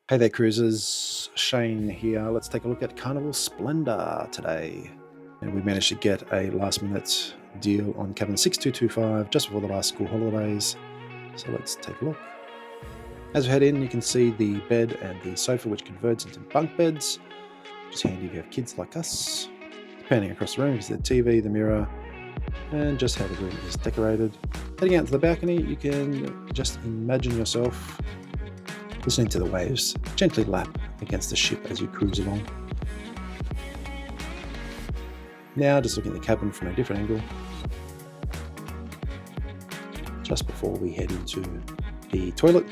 Hey there, cruisers. Shane here. Let's take a look at Carnival Splendor today. And we managed to get a last minute deal on cabin 6225 just before the last school holidays. So let's take a look. As we head in, you can see the bed and the sofa, which converts into bunk beds, which is handy if you have kids like us. Panning across the room, you can see the TV, the mirror, and just how the room is decorated. Heading out to the balcony, you can just imagine yourself listening to the waves gently lap against the ship as you cruise along. Now just looking at the cabin from a different angle, just before we head into the toilet,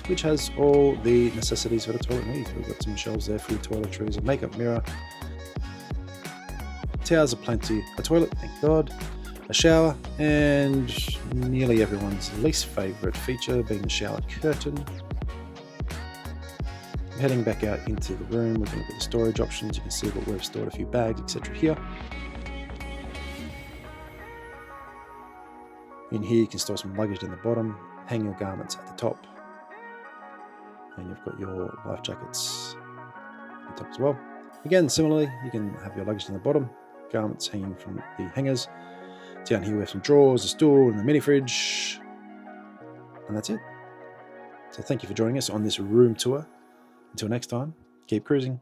which has all the necessities for the toilet needs. We've got some shelves there for your toiletries, a makeup mirror, towels aplenty, a toilet, thank God, a shower, and nearly everyone's least favourite feature being the shower curtain. Heading back out into the room, we can look at the storage options. You can see that we've stored a few bags, etc. here. In here you can store some luggage in the bottom, hang your garments at the top, and you've got your life jackets at the top as well. Again, similarly, you can have your luggage in the bottom, garments hanging from the hangers. Down here we have some drawers, a stool, and the mini fridge, and that's it. So thank you for joining us on this room tour. Until next time, keep cruising.